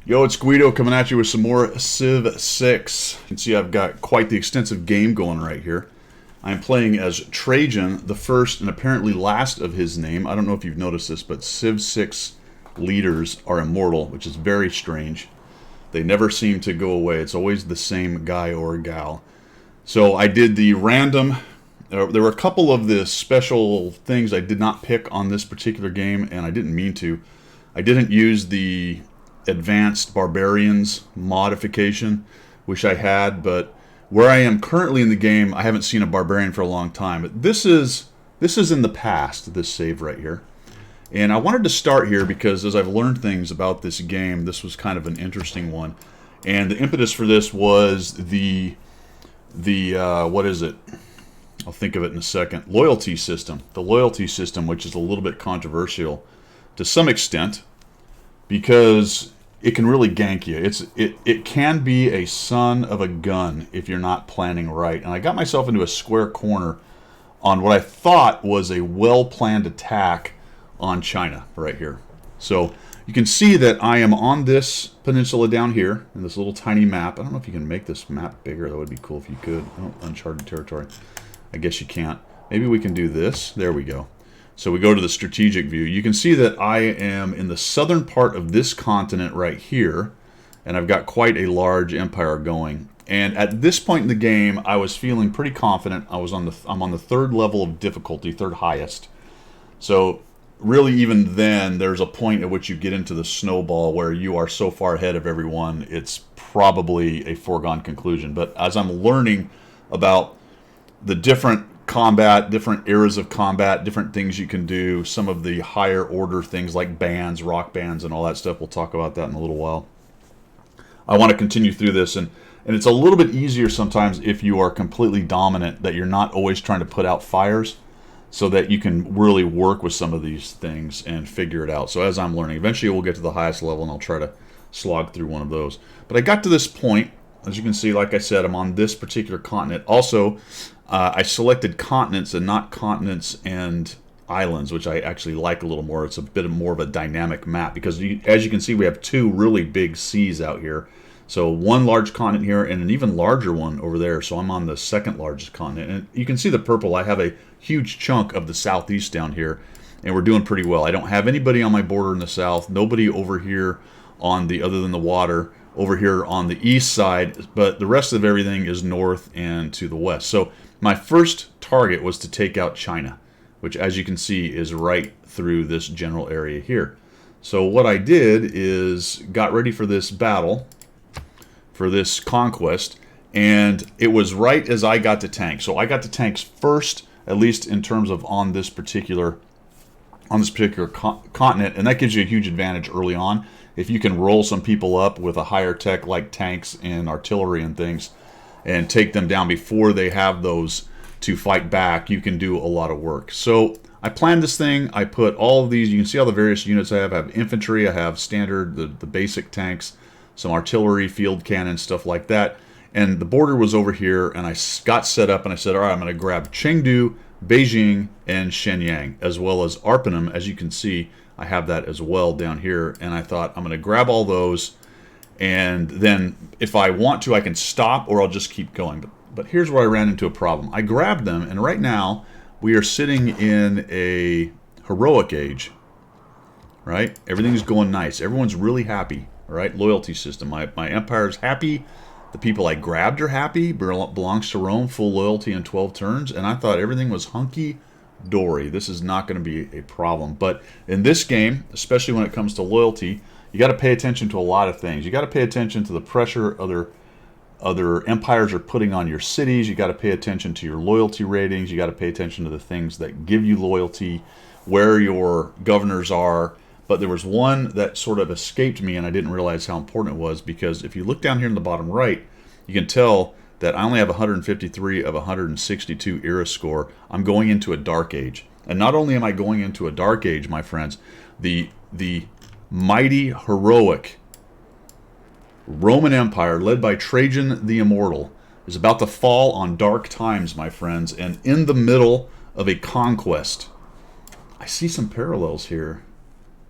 Yo, it's Guido coming at you with some more Civ 6. You can see I've got quite the extensive game going right here. I'm playing as Trajan, the first and apparently last of his name. I don't know if you've noticed this, but Civ 6 leaders are immortal, which is very strange. They never seem to go away. It's always the same guy or gal. So I did the random. There were a couple of the special things I did not pick on this particular game, and I didn't mean to. I didn't use the advanced barbarians modification. Wish I had, but where I am currently in the game, I haven't seen a barbarian for a long time. But this is in the past, this save right here. And I wanted to start here because as I've learned things about this game, this was kind of an interesting one. And the impetus for this was the what is it? I'll think of it in a second. Loyalty system. The loyalty system, which is a little bit controversial to some extent, because it can really gank you. It can be a son of a gun if you're not planning right. And I got myself into a square corner on what I thought was a well-planned attack on China right here. So you can see that I am on this peninsula down here in this little tiny map. I don't know if you can make this map bigger. That would be cool if you could. Oh, uncharted territory. I guess you can't. Maybe we can do this. There we go. So we go to the strategic view. You can see that I am in the southern part of this continent right here, and I've got quite a large empire going. And at this point in the game, I was feeling pretty confident. I'm on the third level of difficulty, third highest. So really, even then, there's a point at which you get into the snowball where you are so far ahead of everyone, it's probably a foregone conclusion. But as I'm learning about the different combat, different eras of combat, different things you can do, some of the higher order things like bands, rock bands, and all that stuff. We'll talk about that in a little while. I want to continue through this, and it's a little bit easier sometimes if you are completely dominant, that you're not always trying to put out fires, so that you can really work with some of these things and figure it out. So as I'm learning, eventually we'll get to the highest level, and I'll try to slog through one of those. But I got to this point. As you can see, like I said, I'm on this particular continent. Also, I selected continents and not continents and islands, which I actually like a little more. It's a bit more of a dynamic map because, as you can see, we have two really big seas out here. So one large continent here and an even larger one over there. So I'm on the second largest continent. And you can see the purple. I have a huge chunk of the southeast down here, and we're doing pretty well. I don't have anybody on my border in the south. Nobody over here on the other than the water over here on the east side, but the rest of everything is north and to the west. So my first target was to take out China, which, as you can see, is right through this general area here. So what I did is got ready for this battle, for this conquest, and it was right as I got to tanks. So I got to tanks first, at least in terms of on this particular continent, and that gives you a huge advantage early on. If you can roll some people up with a higher tech like tanks and artillery and things and take them down before they have those to fight back, you can do a lot of work. So I planned this thing. I put all of these, you can see all the various units I have. I have infantry, I have standard, the basic tanks, some artillery, field cannon, stuff like that. And the border was over here, and I got set up, and I said, all right, I'm going to grab Chengdu, Beijing, and Shenyang, as well as Arpinum. As you can see, I have that as well down here, and I thought I'm going to grab all those, and then if I want to, I can stop, or I'll just keep going. But here's where I ran into a problem. I grabbed them, and right now we are sitting in a heroic age, right? Everything's going nice. Everyone's really happy, right? Loyalty system. My empire's happy. The people I grabbed are happy. Belongs to Rome. Full loyalty in 12 turns, and I thought everything was hunky-dory. This is not going to be a problem. But in this game, especially when it comes to loyalty, you got to pay attention to a lot of things. You got to pay attention to the pressure other empires are putting on your cities. You got to pay attention to your loyalty ratings. You got to pay attention to the things that give you loyalty, where your governors are. But there was one that sort of escaped me, and I didn't realize how important it was, because if you look down here in the bottom right, you can tell that I only have 153 of 162 era score. I'm going into a dark age. And not only am I going into a dark age, my friends, the mighty, heroic Roman Empire, led by Trajan the Immortal, is about to fall on dark times, my friends, and in the middle of a conquest. I see some parallels here.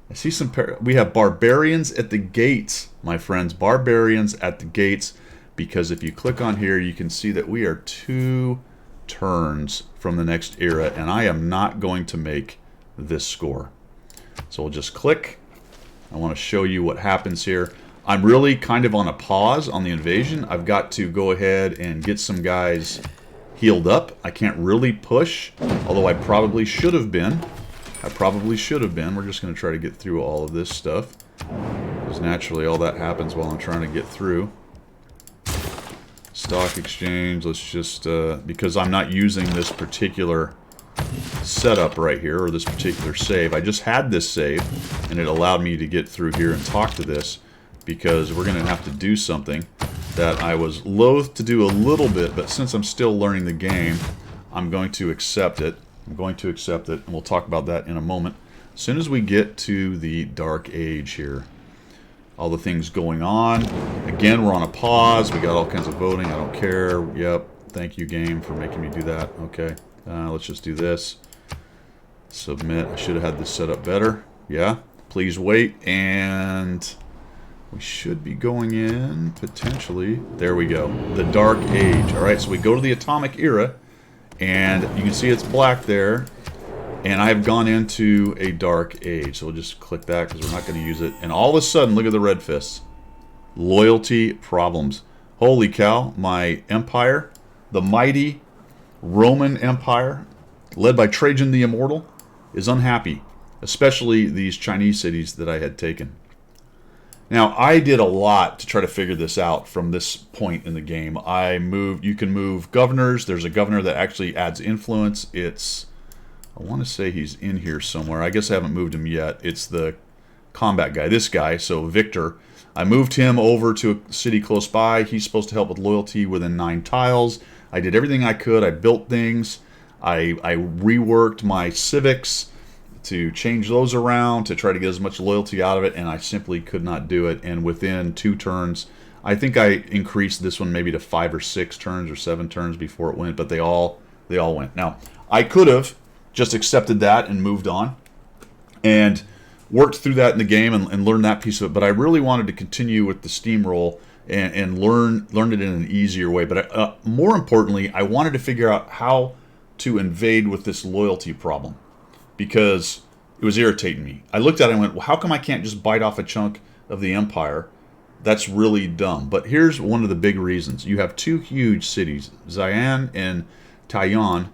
I see some. We have barbarians at the gates, my friends. Barbarians at the gates. Because if you click on here, you can see that we are 2 turns from the next era, and I am not going to make this score. So we'll just click. I want to show you what happens here. I'm really kind of on a pause on the invasion. I've got to go ahead and get some guys healed up. I can't really push, although I probably should have been. We're just going to try to get through all of this stuff, because naturally all that happens while I'm trying to get through. Stock exchange, let's just, because I'm not using this particular setup right here, or this particular save. I just had this save, and it allowed me to get through here and talk to this, because we're going to have to do something that I was loath to do a little bit, but since I'm still learning the game, I'm going to accept it. I'm going to accept it, and we'll talk about that in a moment. As soon as we get to the Dark Age here, all the things going on. Again, we're on a pause. We got all kinds of voting. I don't care. Yep. Thank you, game, for making me do that. Okay. Let's just do this. Submit. I should have had this set up better. Yeah. Please wait. And we should be going in, potentially. There we go. The Dark Age. All right, so we go to the Atomic Era, and you can see it's black there. And I've gone into a Dark Age. So we'll just click that because we're not going to use it. And all of a sudden, look at the red fists. Loyalty problems. Holy cow, my empire, the mighty Roman Empire, led by Trajan the Immortal, is unhappy. Especially these Chinese cities that I had taken. Now, I did a lot to try to figure this out from this point in the game. You can move governors. There's a governor that actually adds influence. I want to say he's in here somewhere. I guess I haven't moved him yet. It's the combat guy, this guy, so Victor. I moved him over to a city close by. He's supposed to help with loyalty within 9 tiles. I did everything I could. I built things. I reworked my civics to change those around to try to get as much loyalty out of it, and I simply could not do it. And within 2 turns, I think I increased this one maybe to 5 or 6 turns or 7 turns before it went, but they all went. Now, I could have just accepted that and moved on and worked through that in the game and learned that piece of it. But I really wanted to continue with the steamroll and learn it in an easier way. But more importantly, I wanted to figure out how to invade with this loyalty problem, because it was irritating me. I looked at it and went, well, how come I can't just bite off a chunk of the empire? That's really dumb. But here's one of the big reasons. You have 2 huge cities, Xi'an and Taiyuan,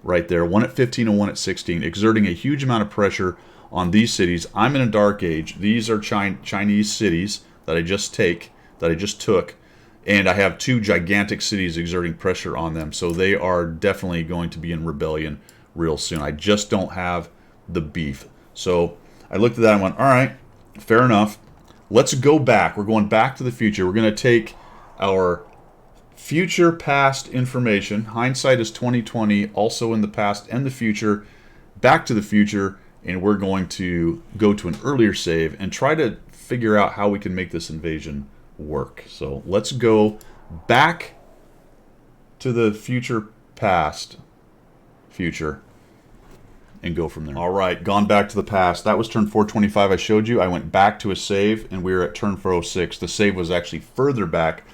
right there, one at 15 and one at 16, exerting a huge amount of pressure on these cities. I'm in a Dark Age. These are Chinese cities that I just took, and I have 2 gigantic cities exerting pressure on them, so they are definitely going to be in rebellion real soon. I just don't have the beef. So I looked at that and went, all right, fair enough. Let's go back. We're going back to the future. We're going to take our future past information. Hindsight is 2020, also in the past and the future, back to the future, and we're going to go to an earlier save and try to figure out how we can make this invasion work. So let's go back to the future past future and go from there. All right, gone back to the past. That was turn 425 I showed you. I went back to a save, and we were at turn 406. The save was actually further back.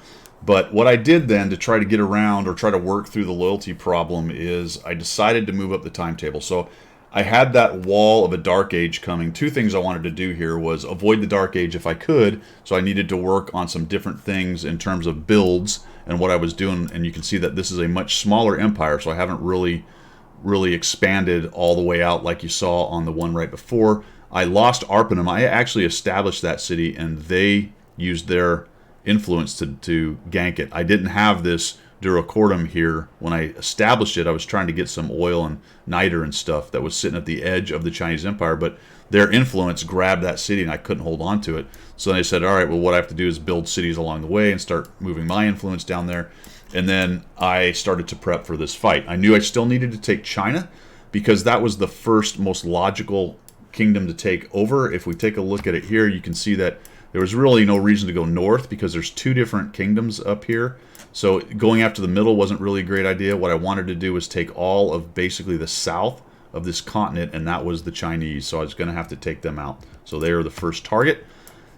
But what I did then to try to get around or try to work through the loyalty problem is I decided to move up the timetable. So I had that wall of a Dark Age coming. 2 things I wanted to do here was avoid the Dark Age if I could. So I needed to work on some different things in terms of builds and what I was doing. And you can see that this is a much smaller empire, so I haven't really expanded all the way out like you saw on the one right before. I lost Arpinum. I actually established that city, and they used their influence to gank it. I didn't have this Duracordum here. When I established it, I was trying to get some oil and niter and stuff that was sitting at the edge of the Chinese Empire, but their influence grabbed that city and I couldn't hold on to it. So they said, all right, well, what I have to do is build cities along the way and start moving my influence down there. And then I started to prep for this fight. I knew I still needed to take China because that was the first most logical kingdom to take over. If we take a look at it here, you can see that there was really no reason to go north because there's 2 different kingdoms up here. So going after the middle wasn't really a great idea. What I wanted to do was take all of basically the south of this continent, and that was the Chinese. So I was going to have to take them out. So they are the first target.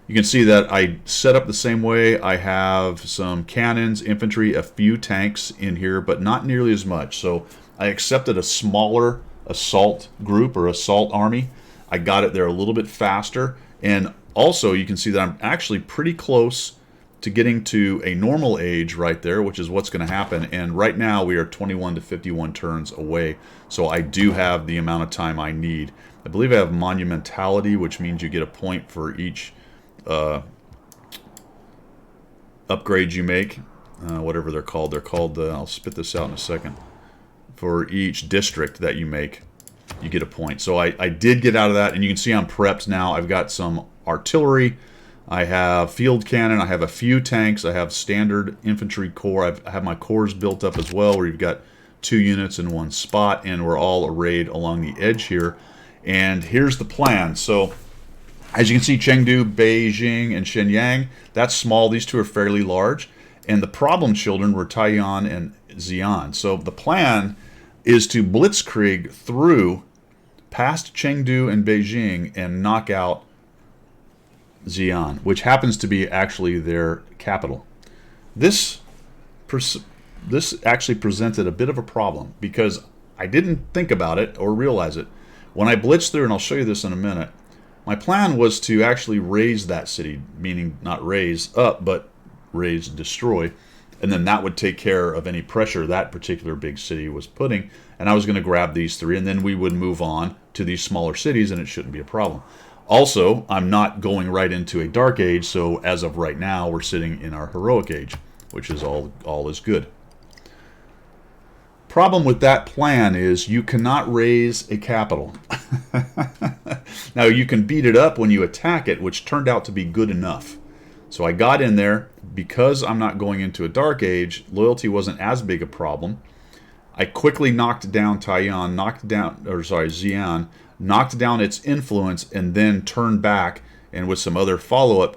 You can see that I set up the same way. I have some cannons, infantry, a few tanks in here, but not nearly as much. So I accepted a smaller assault group or assault army. I got it there a little bit faster. And also you can see that I'm actually pretty close to getting to a normal age right there, which is what's going to happen. And right now we are 21 to 51 turns away. So I do have the amount of time I need. I believe I have monumentality, which means you get a point for each upgrade you make, whatever they're called. They're called, I'll spit this out in a second. For each district that you make, you get a point. So I did get out of that, and you can see I'm prepped now. I've got some artillery, I have field cannon, I have a few tanks, I have standard infantry corps, I have my corps built up as well, where you've got 2 units in one spot, and we're all arrayed along the edge here. And here's the plan. So as you can see, Chengdu, Beijing, and Shenyang, that's small. These two are fairly large. And the problem children were Taiyuan and Xi'an. So the plan is to blitzkrieg through past Chengdu and Beijing and knock out Xi'an, which happens to be actually their capital. This actually presented a bit of a problem because I didn't think about it or realize it. When I blitzed through, and I'll show you this in a minute, my plan was to actually raise that city, meaning not raise up, but raise, destroy, and then that would take care of any pressure that particular big city was putting, and I was going to grab these 3, and then we would move on to these smaller cities, and it shouldn't be a problem. Also, I'm not going right into a dark age, so as of right now, we're sitting in our heroic age, which is all is good. Problem with that plan is you cannot raise a capital. Now you can beat it up when you attack it, which turned out to be good enough. So I got in there because I'm not going into a dark age. Loyalty wasn't as big a problem. I quickly knocked down Xi'an, knocked down its influence, and then turned back and with some other follow-up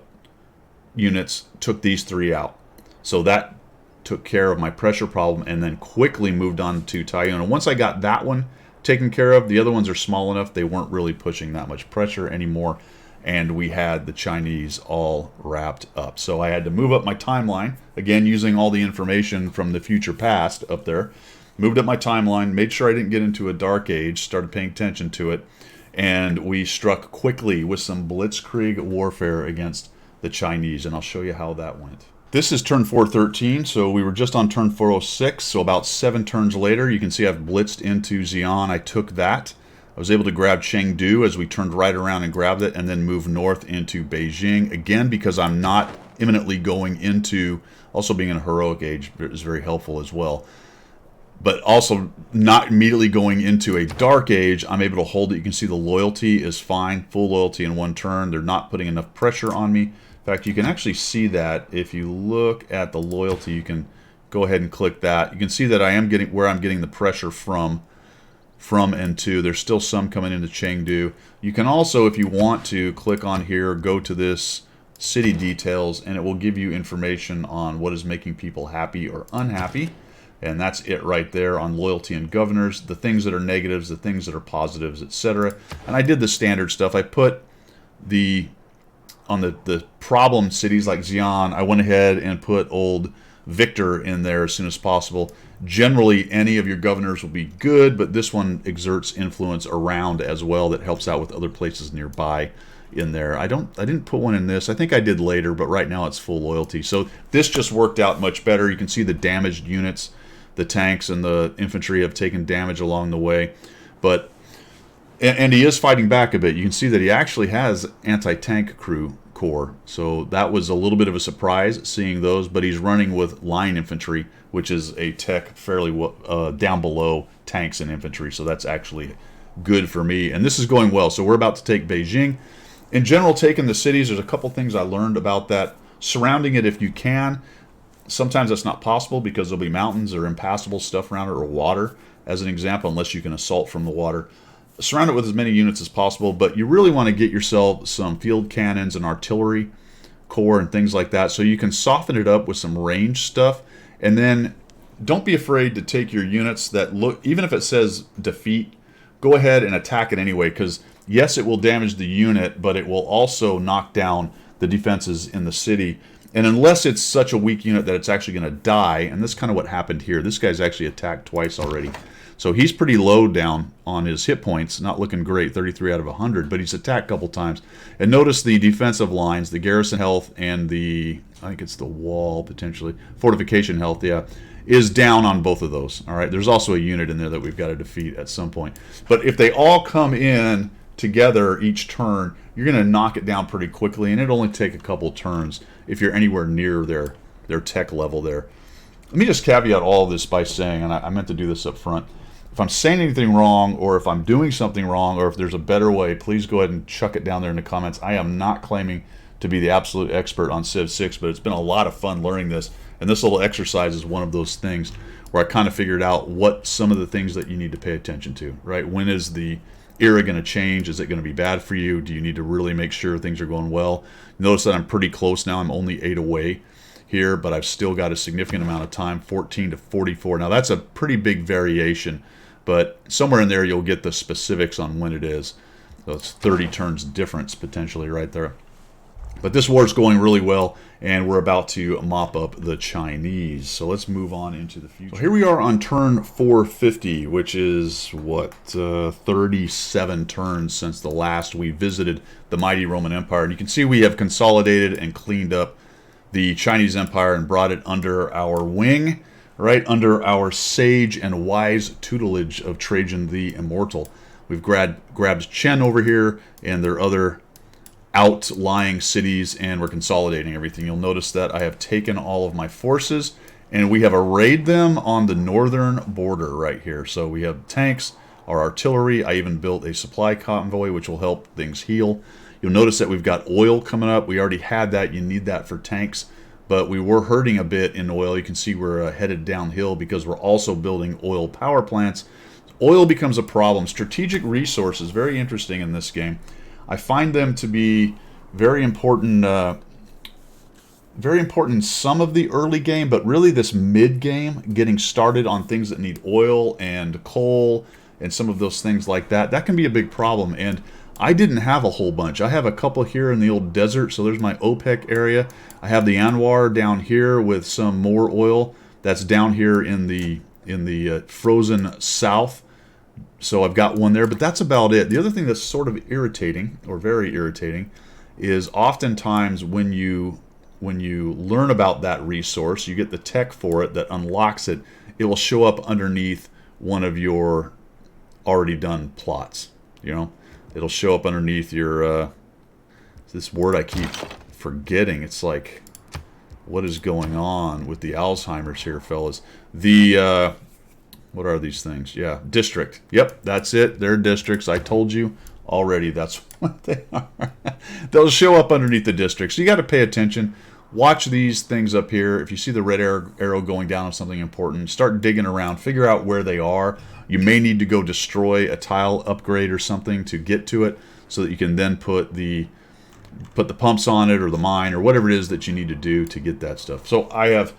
units took these 3 out. So that took care of my pressure problem, and then quickly moved on to Taiyuan. And once I got that one taken care of, the other ones are small enough, they weren't really pushing that much pressure anymore, and we had the Chinese all wrapped up. So I had to move up my timeline, again using all the information from the future past up there. Moved up my timeline, made sure I didn't get into a dark age, started paying attention to it, and we struck quickly with some blitzkrieg warfare against the Chinese, and I'll show you how that went. This is turn 413, so we were just on turn 406, so about 7 turns later, you can see I've blitzed into Xi'an. I took that. I was able to grab Chengdu as we turned right around and grabbed it, and then move north into Beijing. Again, because I'm not imminently going into, also being in a heroic age is very helpful as well. But also not immediately going into a dark age, I'm able to hold it. You can see the loyalty is fine, full loyalty in 1 turn. They're not putting enough pressure on me. In fact, you can actually see that if you look at the loyalty, you can go ahead and click that. You can see that I am getting where I'm getting the pressure from and to. There's still some coming into Chengdu. You can also, if you want to, click on here, go to this city details, and it will give you information on what is making people happy or unhappy. And that's it right there on loyalty and governors, the things that are negatives, the things that are positives, etc. And I did the standard stuff. I put on the problem cities like Xi'an, I went ahead and put old Victor in there as soon as possible. Generally, any of your governors will be good, but this one exerts influence around as well that helps out with other places nearby in there. I didn't put one in this. I think I did later, but right now it's full loyalty. So this just worked out much better. You can see the damaged units. The tanks and the infantry have taken damage along the way, but and he is fighting back a bit. You can see that he actually has anti-tank corps, so that was a little bit of a surprise seeing those. But he's running with line infantry, which is a tech fairly down below tanks and infantry, so that's actually good for me. And this is going well. So we're about to take Beijing. In general, taking the cities, there's a couple things I learned about that. Surrounding it if you can. Sometimes that's not possible because there'll be mountains or impassable stuff around it, or water, as an example, unless you can assault from the water. Surround it with as many units as possible, but you really want to get yourself some field cannons and artillery corps and things like that, so you can soften it up with some range stuff. And then don't be afraid to take your units that look, even if it says defeat, go ahead and attack it anyway, because yes, it will damage the unit, but it will also knock down the defenses in the city. And unless it's such a weak unit that it's actually going to die, and that's kind of what happened here. This guy's actually attacked twice already. So he's pretty low down on his hit points, not looking great, 33 out of 100, but he's attacked a couple times. And notice the defensive lines, the garrison health and the, I think it's the wall potentially, fortification health, yeah, is down on both of those. All right, there's also a unit in there that we've got to defeat at some point. But if they all come in together each turn, you're going to knock it down pretty quickly, and it'll only take a couple turns if you're anywhere near their tech level there. Let me just caveat all of this by saying, and I meant to do this up front, if I'm saying anything wrong, or if I'm doing something wrong, or if there's a better way, please go ahead and chuck it down there in the comments. I am not claiming to be the absolute expert on Civ 6, but it's been a lot of fun learning this, and this little exercise is one of those things where I kind of figured out what some of the things that you need to pay attention to, right? When is the era going to change? Is it going to be bad for you? Do you need to really make sure things are going well? Notice that I'm pretty close now. I'm only 8 away here, but I've still got a significant amount of time, 14 to 44. Now that's a pretty big variation, but somewhere in there you'll get the specifics on when it is. So it's 30 turns difference potentially right there. But this war is going really well, and we're about to mop up the Chinese. So let's move on into the future. So here we are on turn 450, which is, what, 37 turns since the last we visited the mighty Roman Empire. And you can see we have consolidated and cleaned up the Chinese Empire and brought it under our wing, right under our sage and wise tutelage of Trajan the Immortal. We've grabbed Chen over here and their other outlying cities, and we're consolidating everything. You'll notice that I have taken all of my forces and we have arrayed them on the northern border right here. So we have tanks, our artillery. I even built a supply convoy which will help things heal. You'll notice that we've got oil coming up. We already had that. You need that for tanks, but we were hurting a bit in oil. You can see we're headed downhill because we're also building oil power plants. Oil becomes a problem. Strategic resources, very interesting in this game. I find them to be very important in some of the early game, but really this mid-game, getting started on things that need oil and coal and some of those things like that, that can be a big problem. And I didn't have a whole bunch. I have a couple here in the old desert, so there's my OPEC area. I have the Anwar down here with some more oil. That's down here in the frozen south. So I've got one there, but that's about it. The other thing that's sort of irritating, or very irritating, is oftentimes when you learn about that resource, you get the tech for it that unlocks it, it will show up underneath one of your already done plots. You know, it'll show up underneath your, this word I keep forgetting. It's like, what is going on with the Alzheimer's here, fellas? The, what are these things? Yeah, district. Yep, that's it. They're districts. I told you already that's what they are. They'll show up underneath the districts. So you got to pay attention. Watch these things up here. If you see the red arrow going down on something important, start digging around. Figure out where they are. You may need to go destroy a tile upgrade or something to get to it so that you can then put the pumps on it or the mine or whatever it is that you need to do to get that stuff. So I've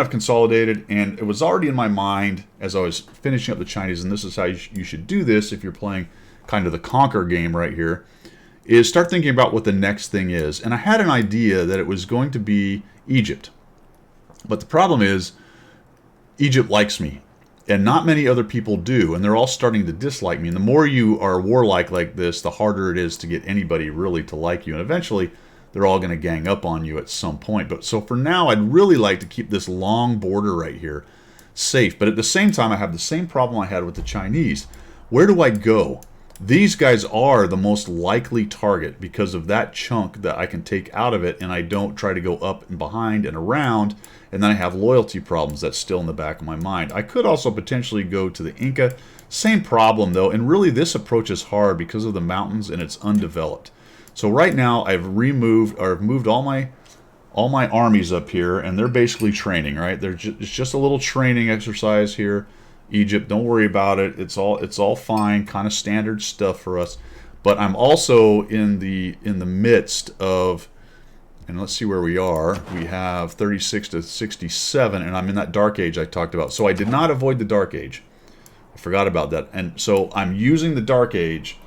consolidated, and it was already in my mind as I was finishing up the Chinese, and this is how you should do this if you're playing kind of the Conquer game right here, is start thinking about what the next thing is. And I had an idea that it was going to be Egypt. But the problem is, Egypt likes me, and not many other people do, and they're all starting to dislike me. And the more you are warlike like this, the harder it is to get anybody really to like you. And eventually, they're all going to gang up on you at some point. But so for now, I'd really like to keep this long border right here safe. But at the same time, I have the same problem I had with the Chinese. Where do I go? These guys are the most likely target because of that chunk that I can take out of it, and I don't try to go up and behind and around, and then I have loyalty problems that's still in the back of my mind. I could also potentially go to the Inca. Same problem, though, and really this approach is hard because of the mountains and it's undeveloped. So right now I've moved all my armies up here, and they're basically training, right? It's just a little training exercise here. Egypt, don't worry about it. It's all fine, kind of standard stuff for us. But I'm also in the midst of, and let's see where we are. We have 36 to 67, and I'm in that dark age I talked about. So I did not avoid the dark age. I Forgot about that. And so I'm using the Dark Age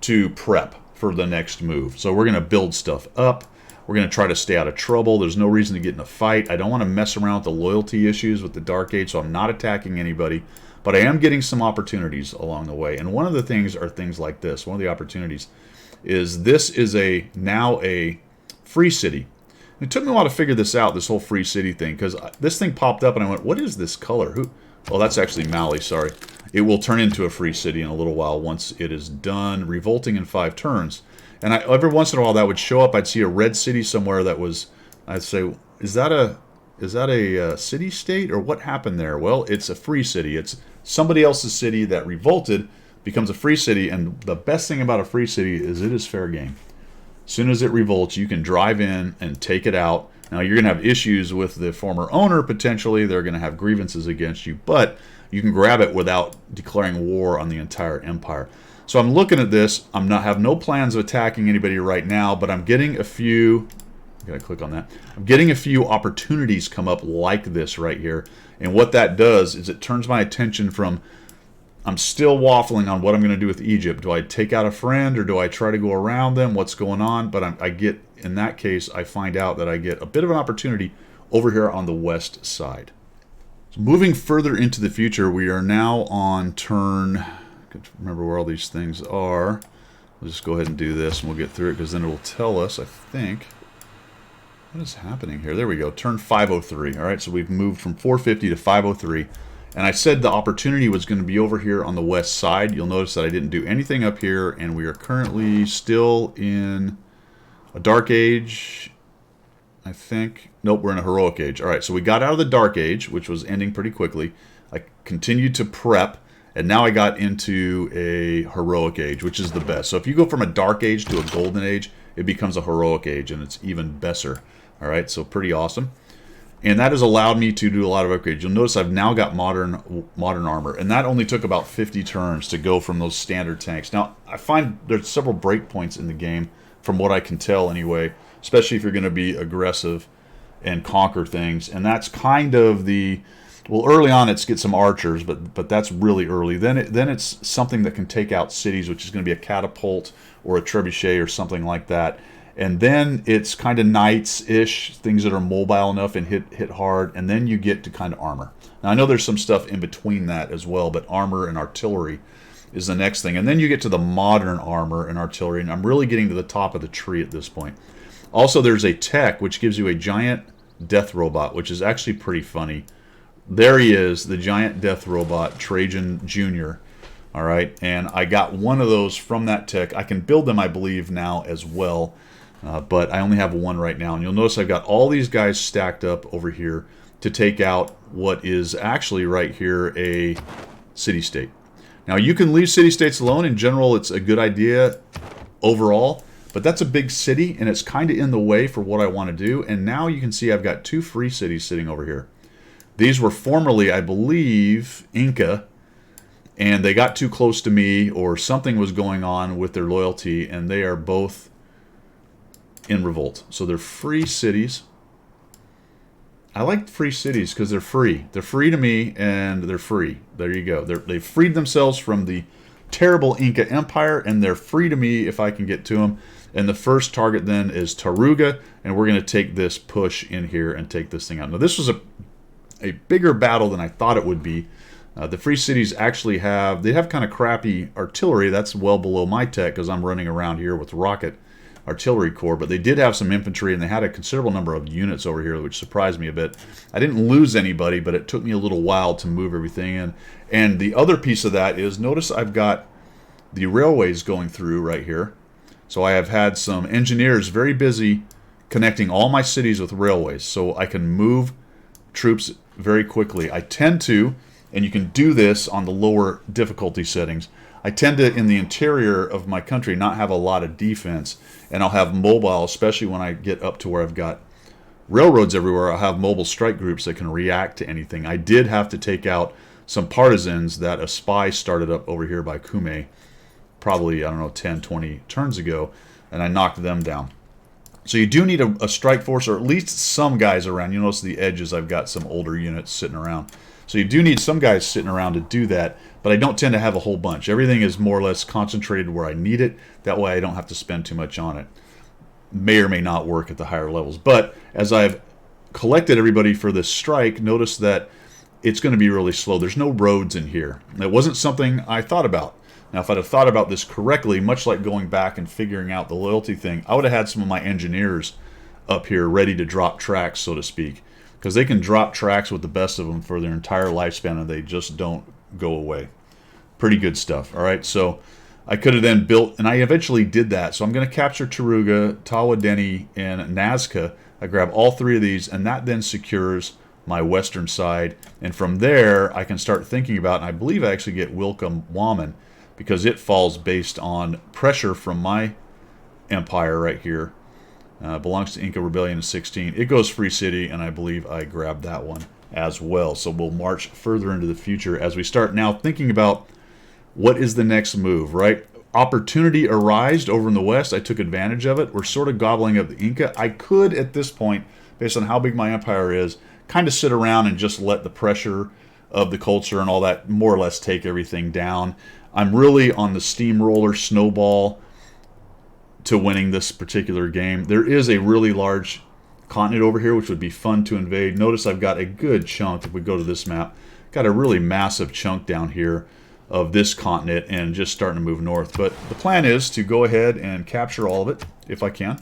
to prep for the next move. So we're going to build stuff up. We're going to try to stay out of trouble. There's no reason to get in a fight. I don't want to mess around with the loyalty issues with the Dark Age, so I'm not attacking anybody. But I am getting some opportunities along the way. And one of the things are things like this. One of the opportunities is this is now a free city. It took me a while to figure this out, this whole free city thing, because this thing popped up and I went, what is this color? Oh, that's actually Mali, sorry. It will turn into a free city in a little while once it is done revolting in 5 turns. And every once in a while that would show up. I'd see a red city somewhere that was, I'd say, is that a city-state or what happened there? Well, it's a free city. It's somebody else's city that revolted, becomes a free city, and the best thing about a free city is it is fair game. As soon as it revolts, you can drive in and take it out. Now, you're going to have issues with the former owner, potentially. They're going to have grievances against you, but you can grab it without declaring war on the entire empire. So I'm looking at this. Have no plans of attacking anybody right now, but I'm getting a few... I gotta click on that. I'm getting a few opportunities come up like this right here. And what that does is it turns my attention from... I'm still waffling on what I'm going to do with Egypt. Do I take out a friend or do I try to go around them? What's going on? But I get, in that case, I find out that I get a bit of an opportunity over here on the west side. So moving further into the future, we are now on turn... I can't remember where all these things are. We'll just go ahead and do this and we'll get through it because then it will tell us, I think... What is happening here? There we go. Turn 503. All right, so we've moved from 450 to 503. And I said the opportunity was going to be over here on the west side. You'll notice that I didn't do anything up here, and we are currently still in a Dark Age, I think. Nope, we're in a Heroic Age. All right, so we got out of the Dark Age, which was ending pretty quickly. I continued to prep, and now I got into a Heroic Age, which is the best. So if you go from a Dark Age to a Golden Age, it becomes a Heroic Age, and it's even better. All right, so pretty awesome. And that has allowed me to do a lot of upgrades. You'll notice I've now got modern armor, and that only took about 50 turns to go from those standard tanks. Now, I find there's several breakpoints in the game, from what I can tell anyway, especially if you're going to be aggressive and conquer things. And that's kind of the... Well, early on, it's get some archers, but that's really early. Then it's something that can take out cities, which is going to be a catapult or a trebuchet or something like that. And then it's kind of knights-ish, things that are mobile enough and hit hard. And then you get to kind of armor. Now, I know there's some stuff in between that as well, but armor and artillery is the next thing. And then you get to the modern armor and artillery, and I'm really getting to the top of the tree at this point. Also, there's a tech, which gives you a giant death robot, which is actually pretty funny. There he is, the giant death robot, Trajan Jr., all right? And I got one of those from that tech. I can build them, I believe, now as well. But I only have one right now. And you'll notice I've got all these guys stacked up over here to take out what is actually right here a city-state. Now, you can leave city-states alone. In general, it's a good idea overall. But that's a big city, and it's kind of in the way for what I want to do. And now you can see I've got 2 free cities sitting over here. These were formerly, I believe, Inca. And they got too close to me, or something was going on with their loyalty, and they are both in revolt. So they're free cities. I like free cities because they're free. They're free to me, and they're free. There you go. They've freed themselves from the terrible Inca Empire, and they're free to me if I can get to them. And the first target then is Taruga, and we're going to take this push in here and take this thing out. Now, this was a bigger battle than I thought it would be. The free cities actually have kind of crappy artillery. That's well below my tech because I'm running around here with rocket artillery corps, but they did have some infantry, and they had a considerable number of units over here, which surprised me a bit. I didn't lose anybody, but it took me a little while to move everything in. And the other piece of that is, notice I've got the railways going through right here. So I have had some engineers very busy connecting all my cities with railways, so I can move troops very quickly. I tend to, and you can do this on the lower difficulty settings, I tend to, in the interior of my country, not have a lot of defense. And I'll have mobile, especially when I get up to where I've got railroads everywhere, I'll have mobile strike groups that can react to anything. I did have to take out some partisans that a spy started up over here by Kume, probably, I don't know, 10, 20 turns ago, and I knocked them down. So you do need a strike force, or at least some guys around. You notice the edges, I've got some older units sitting around. So you do need some guys sitting around to do that, but I don't tend to have a whole bunch. Everything is more or less concentrated where I need it. That way I don't have to spend too much on it. May or may not work at the higher levels. But as I've collected everybody for this strike, notice that it's going to be really slow. There's no roads in here. That wasn't something I thought about. Now, if I'd have thought about this correctly, much like going back and figuring out the loyalty thing, I would have had some of my engineers up here ready to drop tracks, so to speak, because they can drop tracks with the best of them for their entire lifespan, and they just don't go away. Pretty good stuff. All right, so I could have then built, and I eventually did that. So I'm going to capture Taruga, Tawa Deni, and Nazca. I grab all 3 of these, and that then secures my western side. And from there, I can start thinking about, and I believe I actually get Wilkham Waman, because it falls based on pressure from my empire right here. Belongs to Inca Rebellion in 16. It goes Free City, and I believe I grabbed that one as well. So we'll march further into the future as we start now thinking about what is the next move, right? Opportunity arised over in the west. I took advantage of it. We're sort of gobbling up the Inca. I could, at this point, based on how big my empire is, kind of sit around and just let the pressure of the culture and all that more or less take everything down. I'm really on the steamroller snowball to winning this particular game. There is a really large continent over here which would be fun to invade. Notice I've got a good chunk, if we go to this map, got a really massive chunk down here of this continent and just starting to move north. But the plan is to go ahead and capture all of it, if I can.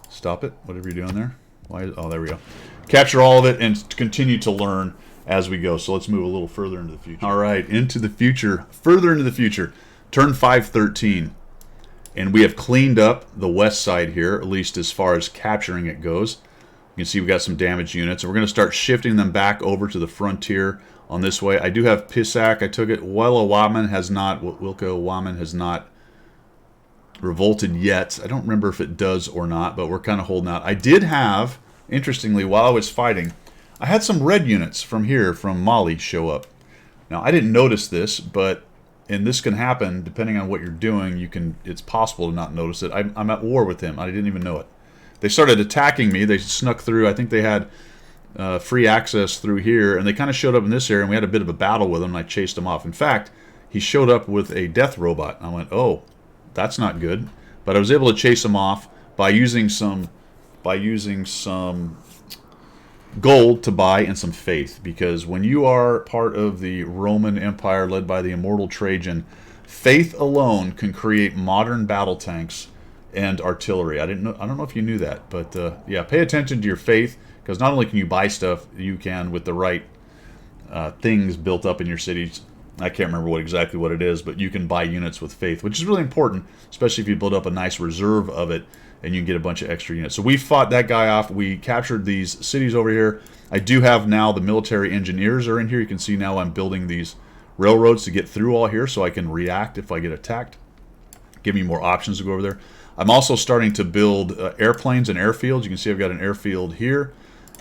Stop it, whatever you're doing there. Why? Oh, there we go. Capture all of it and continue to learn as we go. So let's move a little further into the future. All right, into the future, further into the future. Turn 513. And we have cleaned up the west side here, at least as far as capturing it goes. You can see we've got some damaged units. And we're going to start shifting them back over to the frontier on this way. I do have Pisac. I took it. Wilka Waman has not revolted yet. I don't remember if it does or not, but we're kind of holding out. I did have, interestingly, while I was fighting, I had some red units from here, from Mali, show up. Now, I didn't notice this, and this can happen depending on what you're doing. It's possible to not notice it. I'm at war with him. I didn't even know it. They started attacking me. They snuck through. I think they had free access through here, and they kind of showed up in this area, and we had a bit of a battle with them, and I chased him off. In fact, he showed up with a death robot. I went, oh, that's not good. But I was able to chase him off by using some gold to buy and some faith, because when you are part of the Roman Empire led by the immortal Trajan, faith alone can create modern battle tanks and artillery. I don't know if you knew that, but yeah, pay attention to your faith, because not only can you buy stuff, you can, with the right things built up in your cities. I can't remember exactly what it is, but you can buy units with faith, which is really important, especially if you build up a nice reserve of it and you can get a bunch of extra units. So we fought that guy off. We captured these cities over here. I do have now the military engineers are in here. You can see now I'm building these railroads to get through all here so I can react if I get attacked. Give me more options to go over there. I'm also starting to build airplanes and airfields. You can see I've got an airfield here,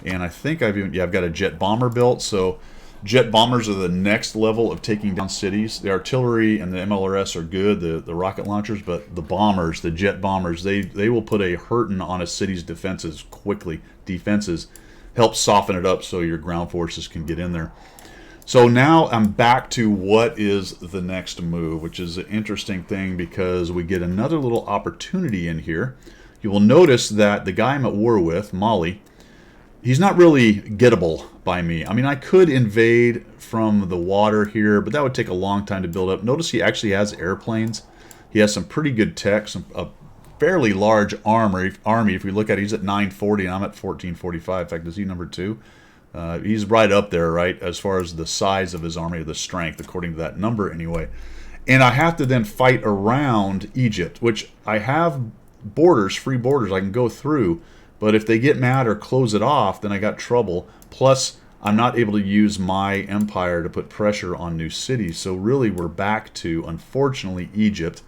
and I think I've got a jet bomber built. So jet bombers are the next level of taking down cities. The artillery and the MLRS are good, the rocket launchers, but the bombers, the jet bombers, they will put a hurting on a city's defenses quickly. Defenses help soften it up so your ground forces can get in there. So now I'm back to what is the next move, which is an interesting thing because we get another little opportunity in here. You will notice that the guy I'm at war with, Mali, he's not really gettable by me. I mean, I could invade from the water here, but that would take a long time to build up. Notice he actually has airplanes. He has some pretty good tech, a fairly large army. If we look at it, he's at 940 and I'm at 1445. In fact, is he number 2? He's right up there, right, as far as the size of his army, or the strength, according to that number anyway. And I have to then fight around Egypt, which I have borders, free borders I can go through. But if they get mad or close it off, then I got trouble. Plus, I'm not able to use my empire to put pressure on new cities. So really, we're back to, unfortunately, Egypt,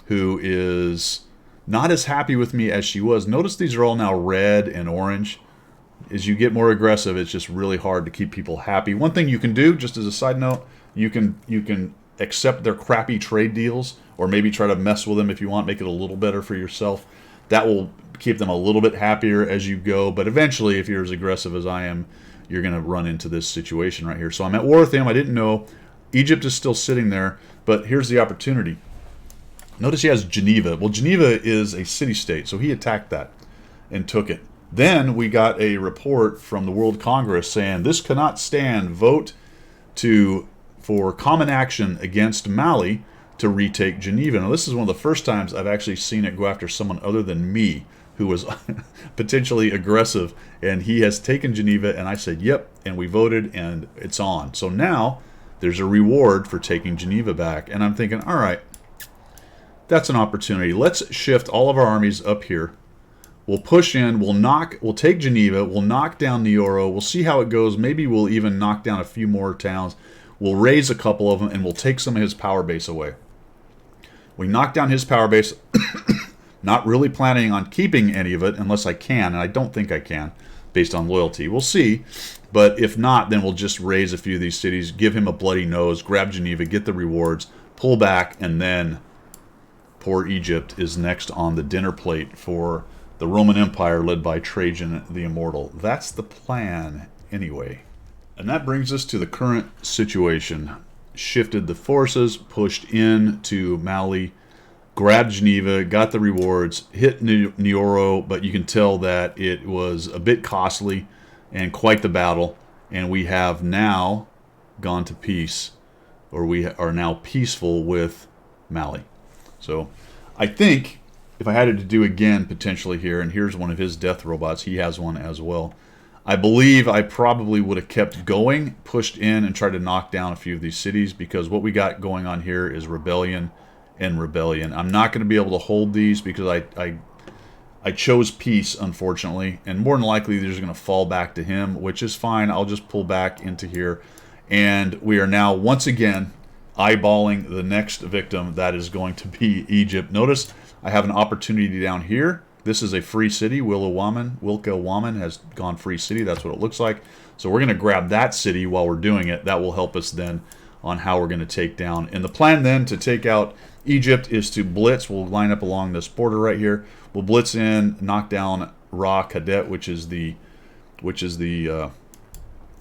who is not as happy with me as she was. Notice these are all now red and orange. As you get more aggressive, it's just really hard to keep people happy. One thing you can do, just as a side note, you can accept their crappy trade deals, or maybe try to mess with them if you want, make it a little better for yourself. That will keep them a little bit happier as you go. But eventually, if you're as aggressive as I am, you're going to run into this situation right here. So I'm at war with him. I didn't know. Egypt is still sitting there, but here's the opportunity. Notice he has Geneva. Well, Geneva is a city-state, so he attacked that and took it. Then we got a report from the World Congress saying this cannot stand. Vote for common action against Mali to retake Geneva. Now, this is one of the first times I've actually seen it go after someone other than me, who was potentially aggressive, and he has taken Geneva, and I said, yep, and we voted, and it's on. So now there's a reward for taking Geneva back, and I'm thinking, all right, that's an opportunity. Let's shift all of our armies up here. We'll push in, we'll take Geneva, we'll knock down Nioro, we'll see how it goes. Maybe we'll even knock down a few more towns. We'll raise a couple of them, and we'll take some of his power base away. We knock down his power base, not really planning on keeping any of it unless I can, and I don't think I can, based on loyalty. We'll see, but if not, then we'll just raise a few of these cities, give him a bloody nose, grab Geneva, get the rewards, pull back, and then poor Egypt is next on the dinner plate for the Roman Empire led by Trajan the Immortal. That's the plan anyway. And that brings us to the current situation. Shifted the forces, pushed into Mali, grabbed Geneva, got the rewards, hit Nioro, but you can tell that it was a bit costly and quite the battle. And we have now gone to peace, or we are now peaceful with Mali. So I think if I had it to do again potentially here, and here's one of his death robots, he has one as well. I believe I probably would have kept going, pushed in, and tried to knock down a few of these cities, because what we got going on here is rebellion and rebellion. I'm not going to be able to hold these because I chose peace, unfortunately, and more than likely these are going to fall back to him, which is fine. I'll just pull back into here, and we are now once again eyeballing the next victim. That is going to be Egypt. Notice I have an opportunity down here. This is a free city. Wilka-Waman has gone free city. That's what it looks like. So we're going to grab that city while we're doing it. That will help us then on how we're going to take down. And the plan then to take out Egypt is to blitz. We'll line up along this border right here. We'll blitz in, knock down Ra Kadet, which is the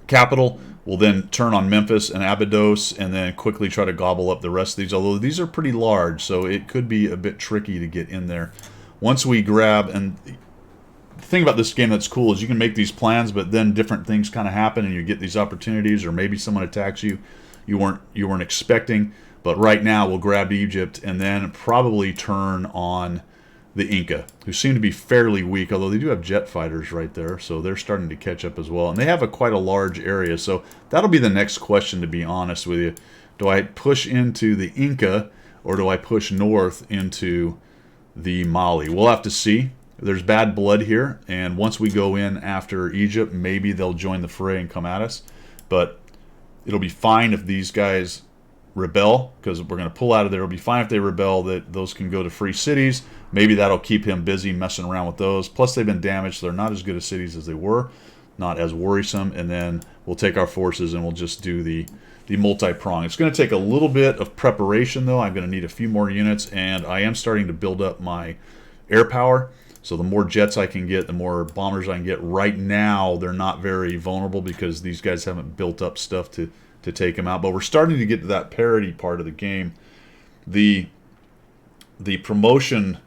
capital. We'll then turn on Memphis and Abydos, and then quickly try to gobble up the rest of these. Although these are pretty large, so it could be a bit tricky to get in there. Once we grab, and the thing about this game that's cool is you can make these plans, but then different things kind of happen, and you get these opportunities, or maybe someone attacks you weren't expecting. But right now we'll grab Egypt and then probably turn on the Inca, who seem to be fairly weak, although they do have jet fighters right there, so they're starting to catch up as well. And they have quite a large area, so that'll be the next question, to be honest with you. Do I push into the Inca, or do I push north into the Mali? We'll have to see. There's bad blood here, and once we go in after Egypt, maybe they'll join the fray and come at us. But it'll be fine if these guys rebel, because we're going to pull out of there. It'll be fine if they rebel, that those can go to free cities. Maybe that'll keep him busy messing around with those. Plus, they've been damaged, so they're not as good as cities as they were, not as worrisome. And then we'll take our forces and we'll just do the multi-prong. It's going to take a little bit of preparation, though. I'm going to need a few more units, and I am starting to build up my air power. So the more jets I can get, the more bombers I can get. Right now, they're not very vulnerable because these guys haven't built up stuff to take them out. But we're starting to get to that parity part of the game. The promotion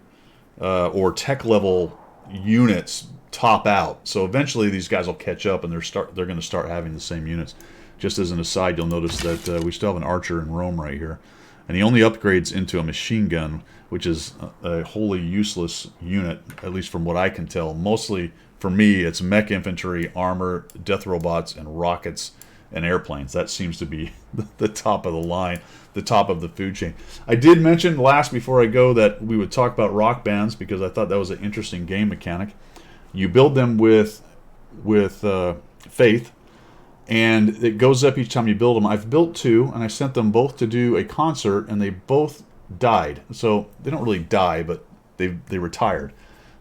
or tech level units top out. So eventually these guys will catch up, and they're going to start having the same units. Just as an aside, you'll notice that we still have an archer in Rome right here. And he only upgrades into a machine gun, which is a wholly useless unit, at least from what I can tell. Mostly, for me, it's mech infantry, armor, death robots, and rockets and airplanes. That seems to be the top of the line, the top of the food chain. I did mention last, before I go, that we would talk about rock bands, because I thought that was an interesting game mechanic. You build them with faith, and it goes up each time you build them. I've built two, and I sent them both to do a concert, and they both died. So they don't really die, but they retired.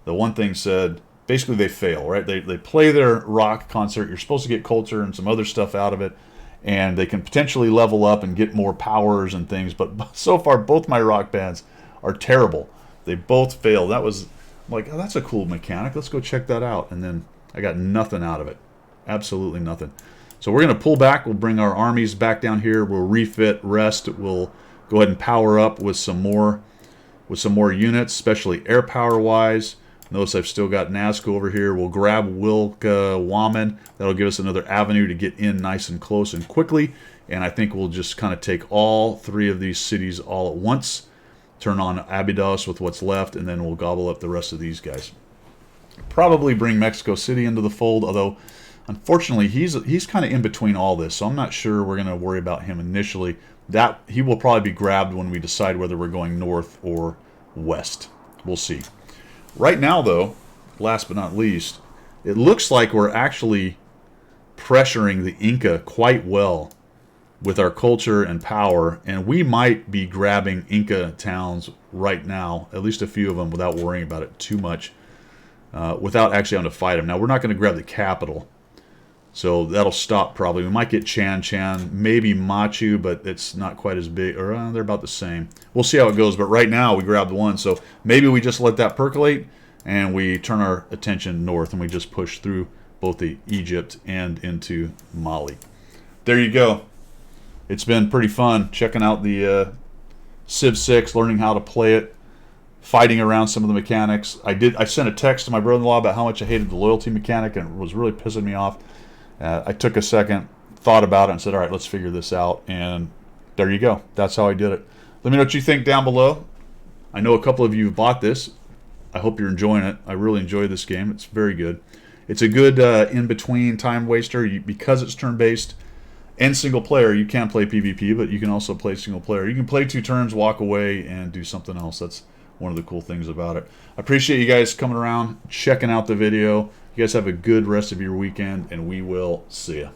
The one thing said, basically they fail, right? They play their rock concert. You're supposed to get culture and some other stuff out of it, and they can potentially level up and get more powers and things. But so far, both my rock bands are terrible. They both fail. I'm like, oh, that's a cool mechanic. Let's go check that out. And then I got nothing out of it. Absolutely nothing. So we're going to pull back. We'll bring our armies back down here. We'll refit, rest. We'll go ahead and power up with some more units, especially air power wise. Notice I've still got Nazca over here. We'll grab Wilka Waman. That'll give us another avenue to get in nice and close and quickly. And I think we'll just kind of take all 3 of these cities all at once, turn on Abydos with what's left, and then we'll gobble up the rest of these guys. Probably bring Mexico City into the fold, although unfortunately he's kind of in between all this, so I'm not sure we're going to worry about him initially. That he will probably be grabbed when we decide whether we're going north or west. We'll see. Right now, though, last but not least, it looks like we're actually pressuring the Inca quite well with our culture and power, and we might be grabbing Inca towns right now, at least a few of them, without worrying about it too much, without actually having to fight them. Now, we're not going to grab the capital, so that'll stop probably. We might get Chan Chan, maybe Machu, but it's not quite as big, or they're about the same. We'll see how it goes, but right now we grabbed one, so maybe we just let that percolate, and we turn our attention north, and we just push through both the Egypt and into Mali. There you go. It's been pretty fun checking out the Civ 6, learning how to play it, fighting around some of the mechanics. I sent a text to my brother-in-law about how much I hated the loyalty mechanic, and it was really pissing me off. I took a second, thought about it, and said, all right, let's figure this out. And there you go. That's how I did it. Let me know what you think down below. I know a couple of you have bought this. I hope you're enjoying it. I really enjoy this game. It's very good. It's a good in-between time waster. Because it's turn-based and single player, you can play PvP, but you can also play single player. You can play 2 turns, walk away, and do something else. That's one of the cool things about it. I appreciate you guys coming around, checking out the video. You guys have a good rest of your weekend, and we will see you.